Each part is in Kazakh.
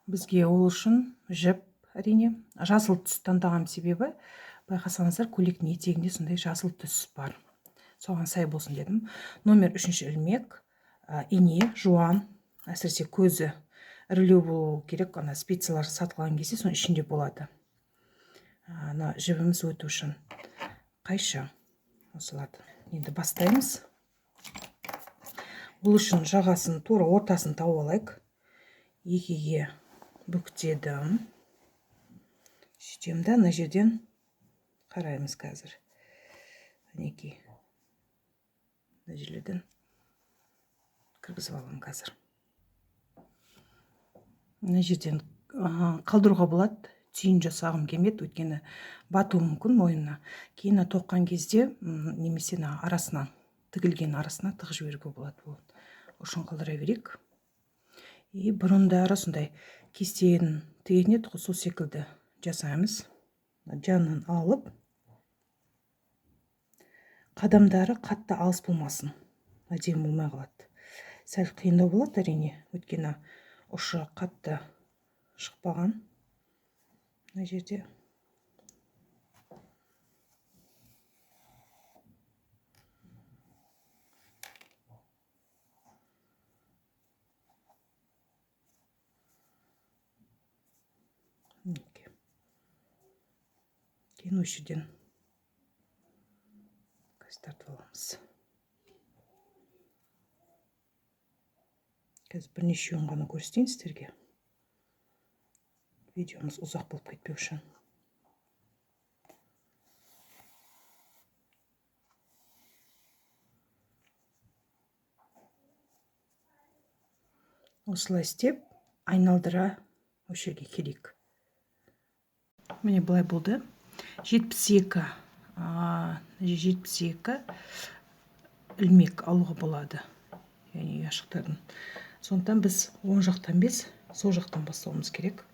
Бізге ол үшін жіп, әрине, жасыл түс таңдаған себебі, байқасаңыздар, көйлектің етегінде сондай жасыл түс бар. Соған сай болсын дедім. Номер 3 ілмек, ине, жуан, әсіресе көзі ірілеу болу керек. Ана спицалар сатылған кезде соның ішінде болады. Ана жібіміз өту үшін қайшы осыларды. Енді бастаймыз. Бұл үшін жағасын тура ортасын тауып алайық. Екіге бүктедім. Сөйтемді, ана жерден қараймыз қазір. Әнекей. Мына жерлерден кіргізіп аламын қазір. Мына жерден қалдыруға болады. Түйін жасағым келмеді, өйткені батуы мүмкін мойнына. Кейін тоққан кезде немесе арасына, тігілген арасына тығып жіберуге болады. Үшін қалдыра берейік. И бұрындары сондай кестені тігетін еді, сол секілді жасаймыз. Жанын алып, қадамдары қатты алыс болмасын. Әдемі болмай қалады. Сәл қиындау болады әрине, өйткені ұшы қатты шықпаған. Мына жерде кейін осы жерден тартып аламыз. Қазір бірнешеуін ғана көрсетейін сіздерге. Видеомыз ұзақ болып кетпеу үшін. Осылай істеп, айналдыра осы жерге келейік. Міне былай болды. 72 ілмек алуға болады. Яғни ұяшықтардың. Сондықтан біз оң жақтан емес, сол жақтан бастауымыз керек.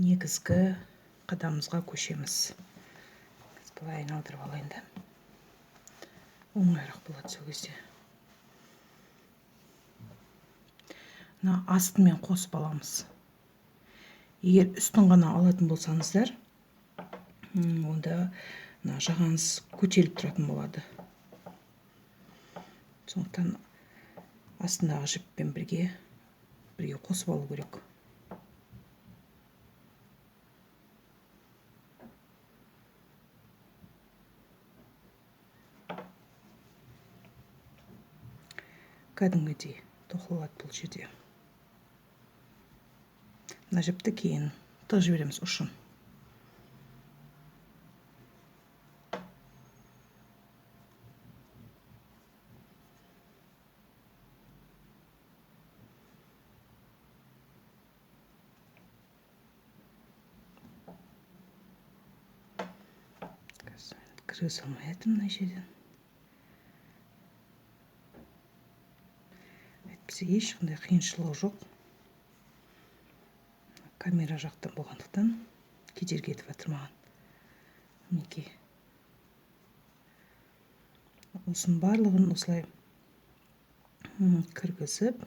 Негізгі қадамымызға көшеміз. Біз былай айналдырып алайын да. Оңайырақ болады сол кезде. Мына астымен қосып аламыз. Егер үстін ғана алатын болсаңыздар, онда жағаңыз көтеріліп тұратын болады. Сондықтан астындағы жіппен бірге қосып алу керек. Кәдімгідей тоқылады бұл жерде. Мына жіпті кейін тығып жібереміз ұшын. Кіргізе алмай жатырмын мына жерден. Бізде ешқандай қиыншылығы жоқ. Камера жақтан болғандықтан кедергі етіп жатыр маған. Мінекей. Осының барлығын осылай кіргізіп,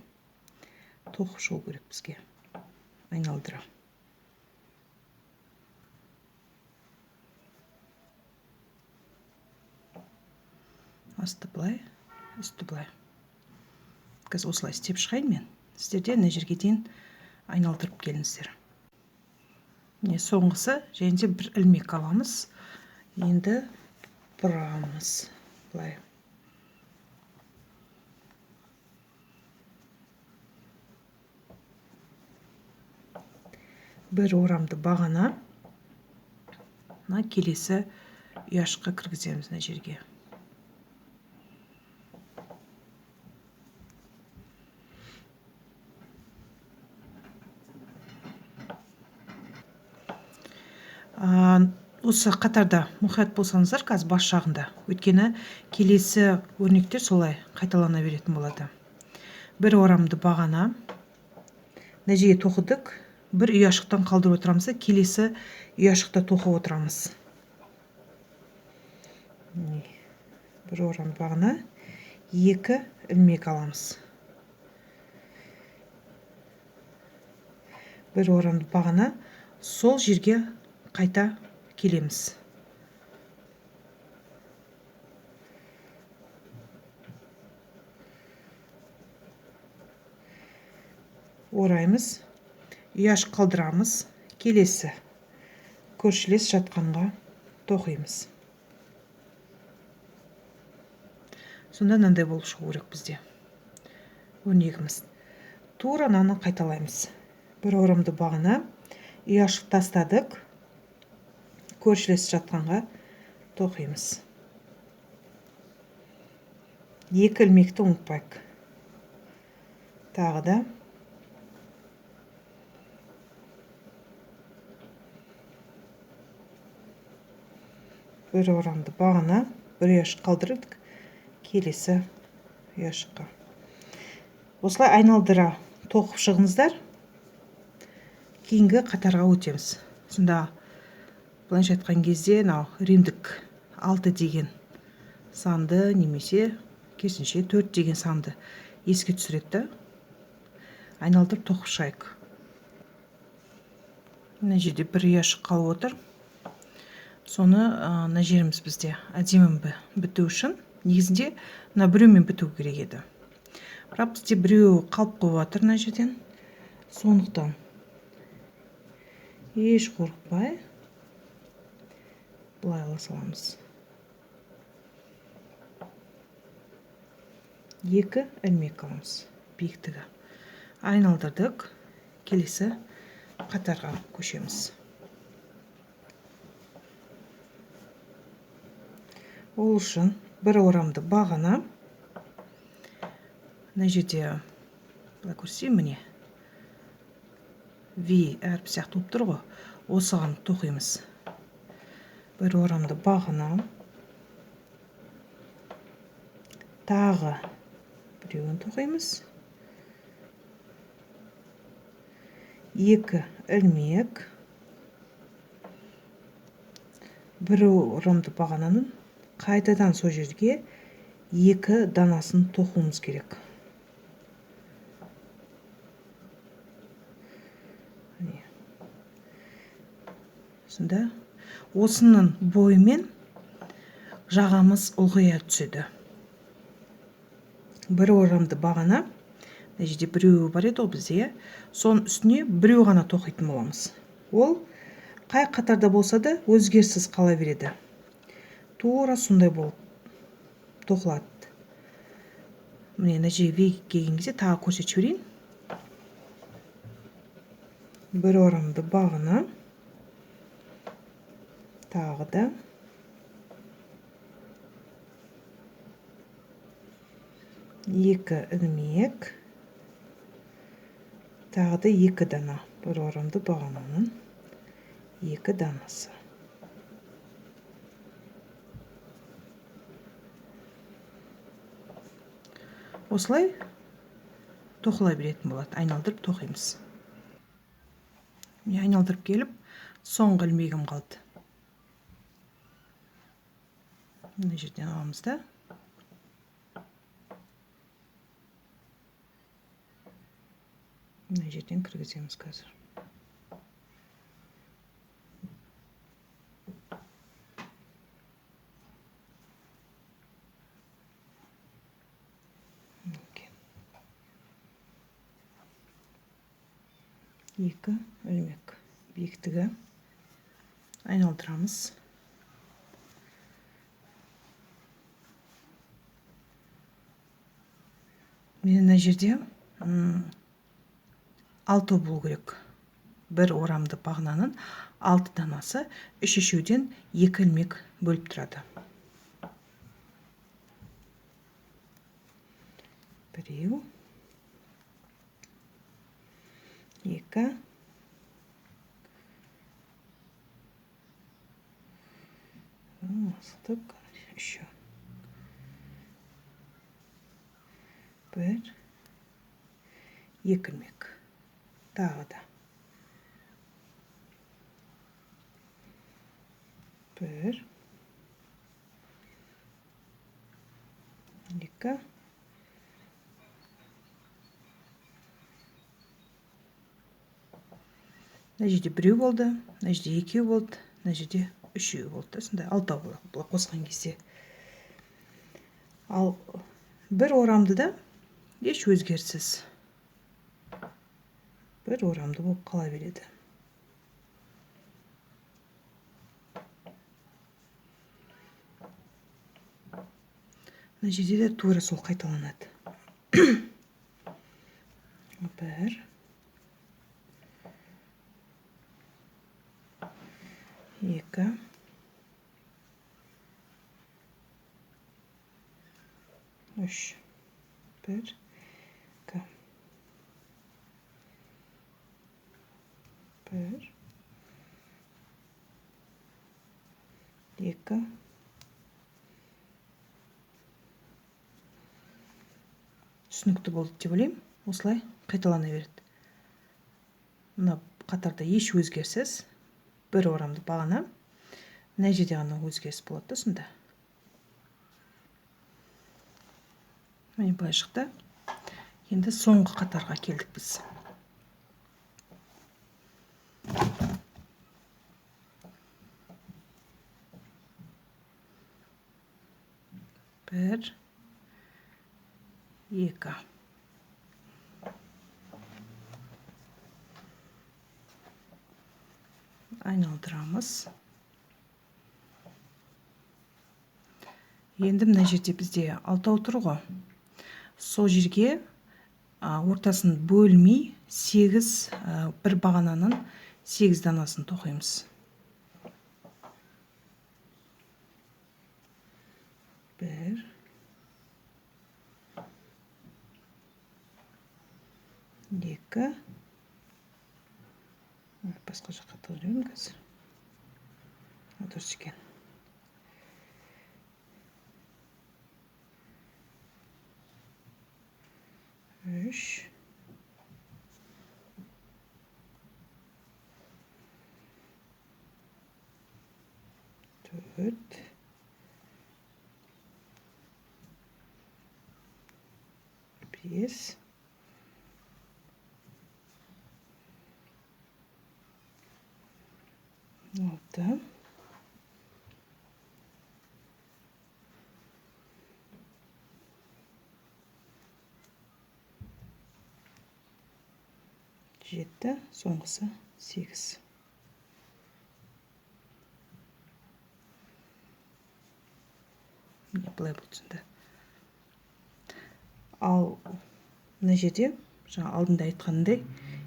тоқып шығу керек бізге. Айналдыра. Асты былай, үсті былай. Қазір осылай істеп шығайын мен. Сіздерде мына жерге дейін айналдырып келіңіздер. Міне соңғысы, және де бір ілмек аламыз. Енді бұрамыз. Былай. Бір орамды бағана. Келесі ұяшыққа кіргіземіз мына жерге. Осы қатарда мұқият болсаңыздар, қазір бас жағында. Өйткені келесі өрнектер солай қайталана беретін болады. Бір орамды бағана. Мына жерге тоқыдық. Бір ұяшықтан қалдырып отырамыз, келесі ұяшықта тоқып отырамыз. Бір орамды бағана, екі ілмек аламыз. бір орамды бағана сол жерге қайта келеміз. Ораймыз, ұяш қалдырамыз, келесі көршілес жатқанға тоқимыз. Сонда мынандай болып шығу керек бізде өрнегіміз. Тура мынаны қайталаймыз. Бір орамды бағана, ұяш тастадық, көршілес жатқанға тоқимыз. Екі ілмекті ұмытпайық. Тағы да бір орамды бағана, бір ұяш қалдырдық, келесі ұяшқа. Осылай айналдыра тоқып шығыңыздар. Кейінгі қатарға өтеміз. Сонда былайша айтқан кезде римдік 6 деген санды немесе керісінше 4 деген санды еске түсіреді. Айналдырып тоқып шығайық. Мына жерде бір ұяш қалып отыр. Соны мына жеріміз бізде әдемі біту үшін негізінде мына біреумен біту керек еді. Бірақ бізде біреу қалып қойып жатыр мына жерден. Сондықтан еш қорықпай былай ала саламыз. Екі ілмек аламыз, биіктігі. Айналдырдық, келесі қатарға көшеміз. Ол үшін бір орамды бағана, мына жерде былай көрсетейін, міне V әріп сияқты болып тұр ғой. Осыған тоқимыз. Бір орамды бағана, тағы біреуін тоқимыз. Екі ілмек, бір орамды бағананың қайтадан сол жерге екі данасын тоқуымыз керек. Сонда осының бойымен жағамыз ұлғая түседі. Бір орамды бағана, мына жерде біреу бар еді ол бізде, соның үстіне біреу ғана тоқитын боламыз. Ол қай қатарда болса да өзгеріссіз қала береді. Тура сондай болып тоқылады. Міне мына жерге келген кезде тағы көрсетіп жіберейін. Бір орамды бағана, тағы да екі ілмек, тағы да екі дана. Бір орамды бағананың екі данасы. Осылай тоқыла беретін болады. Айналдырып тоқимыз. Айналдырып келіп, соңғы ілмегім қалды. Мына жерден аламыз да. Мына жерден кіргіземіз қазір. Екі ілмек, биіктігі айналдырамыз. Мен мына жерде 6 болу керек. Бір орамды бағананың 6 данасы, үшеуден 2 ілмек бөліп тұрады. Біреу, екі, еще бір, екі ілмек. Тағы да бір, екі, мына жерде 1 болды, мына жерде 2 болды, мына жерде 3 болды. Сондай 6 болады бұлар қосқан кезде. Ал бір орамды да еш өзгеріссіз бір орамды болып қала береді. Мына жерде де тура сол қайталанады. 1 2 3 1 2 1 2 түсінікті болды деп ойлаймын. Осылай қайталана береді. Мына қатарда еш өзгеріссіз бір орамды бағана. Мына жерде ғана өзгеріс болады да сонда. Міне былай шықты. Енді соңғы қатарға келдік біз. Bir, 2. Айналдырамыз. Енді мына жерде бізде 6 тұр ғой. Сол жерге ортасын бөлмей 8 бір бағананың 8 данасын тоқимыз. 1 2 басқа жаққа тығып қазір. Дұрыс екен. 3 4 5 6 7, соңғысы 8. Былай болды сонда. Ал мына жерде жаңа алдында айтқандай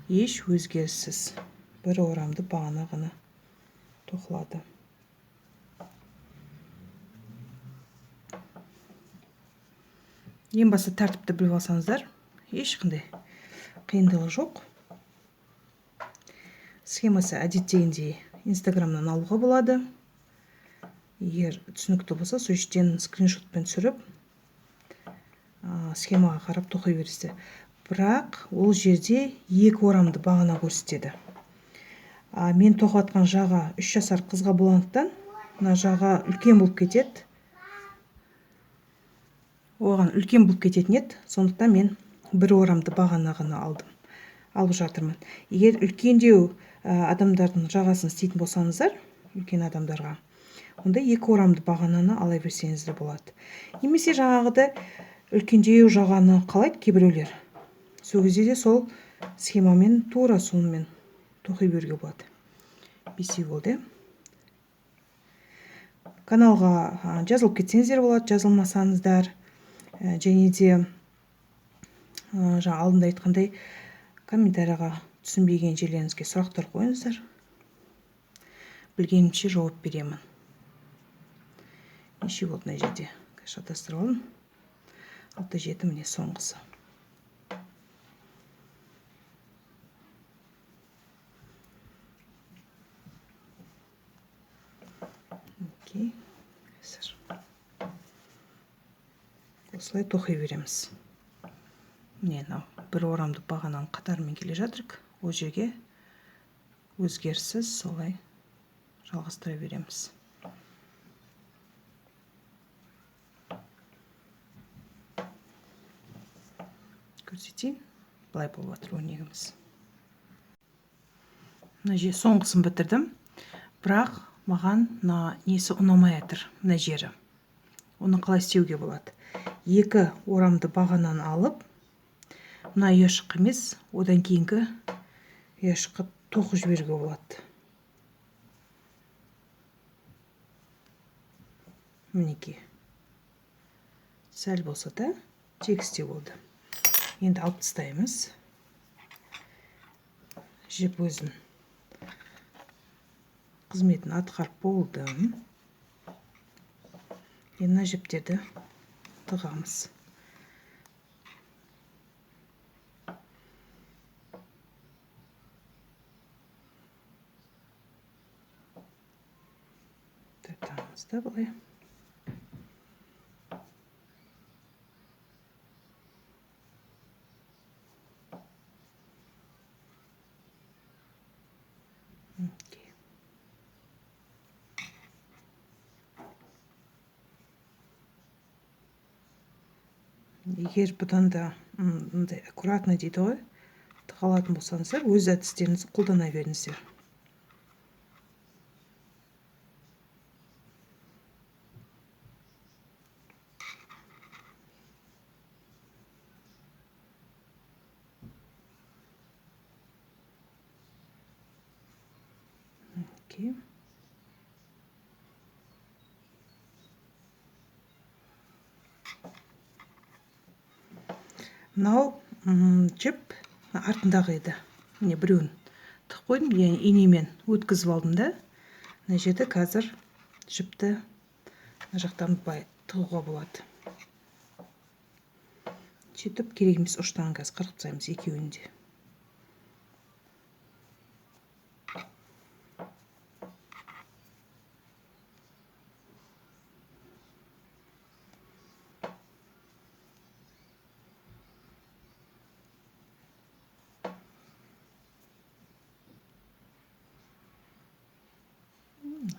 еш өзгеріссіз бір орамды бағана ғана тоқылады. Ең басты тәртіпті біліп алсаңыздар, ешқандай қиындығы жоқ. Схемасы әдеттегідей Инстаграмнан алуға болады. Егер түсінікті болса, сол жерден скриншотпен түсіріп, схемаға қарап тоқи бересіздер. Бірақ ол жерде 2 орамды бағана көрсетеді. Мен тоқып жатқан жаға 3 жасар қызға болғандықтан, мына жаға үлкен болып кетеді. Оған үлкен болып кететін еді, сондықтан мен бір орамды бағана ғана алып жатырмын. Егер үлкендеу адамдардың жағасын істейтін болсаңыздар, үлкен адамдарға, онда 2 орамды бағананы ала берсеңіз де болады. Немесе жаңағыда үлкендеу жағаны қалайды кейбіреулер. Сол кезде де сол схемамен тура сонымен тоқи беруге болады. 5 болды. Каналға жазылып кетсеңіздер болады, жазылмасаңыздар, және де жаңа алдында айтқандай комментарияға түсінбеген жерлеріңізге сұрақтар қойыңыздар. Білгенімше жауап беремін. Неше болды мына жерде? Шатастырып алдым. 6-7 міне соңғысы. Окей. Осылай тоқи береміз. Міне бір орамды бағананың қатарымен келе жатырмыз. Ол жерге өзгеріссіз солай жалғастыра береміз. Көрсетейін. Былай болып жатыр өрнегіміз. мына соңғысын бітірдім, бірақ маған несі ұнамай жатыр, мына жері. Оны қалай істеуге болады? Екі орамды бағанан алып, мына ұяшық емес, одан кейінгі ұяшыққа тоқып жіберуге болады. Мінекей. Сәл болса да тегісте болды. Енді алып тастаймыз. Жіп өзін қызметін атқарып болдым. Енді мына жіптерді тығамыз. Тартамыз да былай. Егер бұдан да аккуратно дейді ғой, тығалатын болсаңыздар, өз әдістеріңізді қолдана беріңіздер. Мынау жіп артындағы еді. Міне біреуін тығып қойдым, яғни инемен өткізіп алдым да. Мына жерде қазір жіпті мына жақтан тығуға болады. Сөйтіп керек емес ұштан қазір қырқып тастаймыз екеуін де.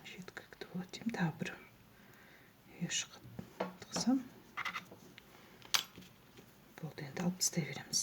Жеткілікті болады деймін. Тағы бір ұяшық тықсам болды, енді алып тастай береміз.